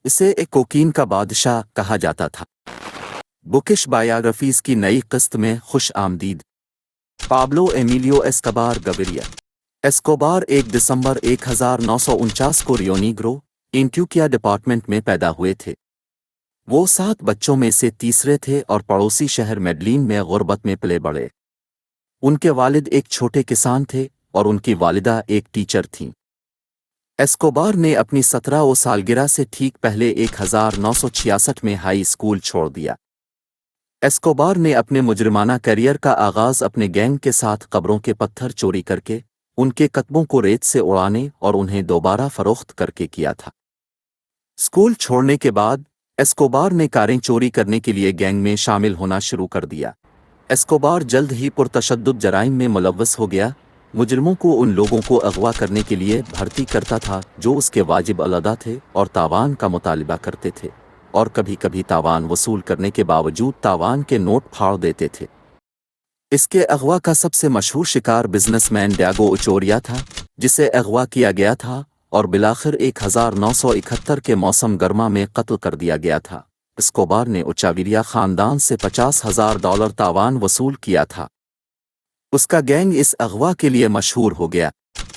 इसे एक कोकीन का बादशाह कहा जाता था। बुकिश बायोग्राफीज की नई किस्त में खुश आमदीद। Pablo Emilio Escobar Gaviria. Escobar 1 दिसंबर 1949 को रियो नेग्रो, एंटियोकिया डिपार्टमेंट में पैदा हुए थे। वो 7 बच्चों में से तीसरे थे और पड़ोसी शहर मेडलिन में गुर्बत में पले बड़े। उनके वालिद एक छोटे किसान थे और उनकी वालिदा एक टीचर थीं। एस्कोबार ने अपनी 17वीं सालगिरह से ठीक पहले 1966 में हाई स्कूल छोड़ दिया। एस्कोबार ने अपने मुजरिमाना करियर का आगाज़ अपने गैंग के साथ कब्रों के पत्थर चोरी करके, उनके कत्बों को रेत से उड़ाने और उन्हें दोबारा फरोख्त करके किया था। स्कूल छोड़ने के बाद एस्कोबार ने कारें चोरी करने के लिए गैंग में शामिल होना शुरू कर दिया। एस्कोबार जल्द ही पुरतशद्दुद जराइम में मुलव्वस हो गया। मुजरिमों को उन लोगों को अगवा करने के लिए भर्ती करता था जो उसके वाजिब अलदा थे और तावान का मुतालिबा करते थे, और कभी कभी तावान वसूल करने के बावजूद तावान के नोट फाड़ देते थे। इसके अगवा का सबसे मशहूर शिकार बिजनेसमैन डियागो ओचोरिया था, जिसे अगवा किया गया था और बिलाखिर 1971 के मौसम गर्मा में कत्ल कर दिया गया था। एस्कोबार ने ओचाविरिया ख़ानदान से $50,000 तावान वसूल किया था। उसका गैंग इस अगवा के लिए मशहूर हो गया।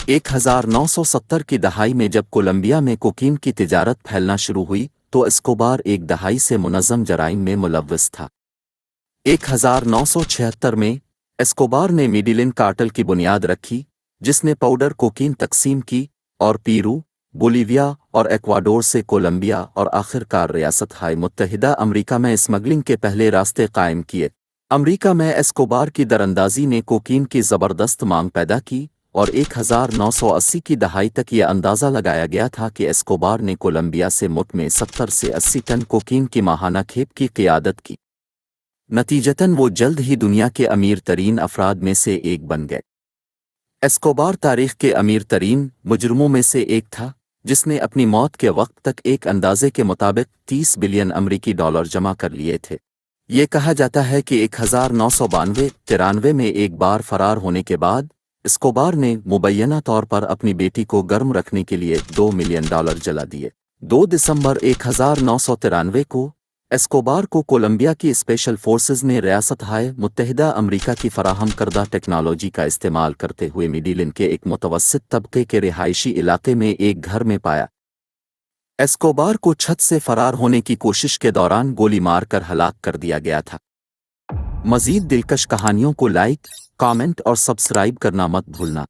1970 की दहाई में जब कोलंबिया में कोकीन की तिजारत फैलना शुरू हुई तो एस्कोबार एक दहाई से मुनज़्ज़म जराइम में मुलव्वस था। 1976 में एस्कोबार ने मेडिलिन कार्टेल की बुनियाद रखी, जिसने पाउडर कोकीन तकसीम की और पेरू, बोलीविया और एक्वाडोर से कोलंबिया और आखिरकार रियासत हाय मुत्तहिदा अमरीका में स्मगलिंग के पहले रास्ते कायम किए। अमरीका में एस्कोबार की दरअंदाजी ने कोकीन की ज़बरदस्त मांग पैदा की और 1980 की दहाई तक ये अंदाज़ा लगाया गया था कि एस्कोबार ने कोलंबिया से मुल्क में 70 से 80 टन कोकीन की माहाना खेप की क़ियादत की। नतीजतन वो जल्द ही दुनिया के अमीर तरीन अफराद में से एक बन गए। एस्कोबार तारीख़ के अमीर तरीन मुजरिमों में से एक था, जिसने अपनी मौत के वक्त तक एक अंदाजे के मुताबिक 30 बिलियन अमरीकी डॉलर जमा कर लिए थे। ये कहा जाता है कि 1992-93 में एक बार फरार होने के बाद एस्कोबार ने मुबैना तौर पर अपनी बेटी को गर्म रखने के लिए $2 मिलियन जला दिए। 2 दिसंबर 1993 को एस्कोबार को कोलंबिया की स्पेशल फोर्सेस ने रियासत हाय मुत्तहिदा अमरीका की फराहम करदा टेक्नोलॉजी का इस्तेमाल करते हुए मेडिलिन के एक मुतवस्सित तबके के रिहायशी इलाके में एक घर में पाया। एस्कोबार को छत से फरार होने की कोशिश के दौरान गोली मारकर हलाक कर दिया गया था। मज़ीद दिलकश कहानियों को लाइक, कमेंट और सब्सक्राइब करना मत भूलना।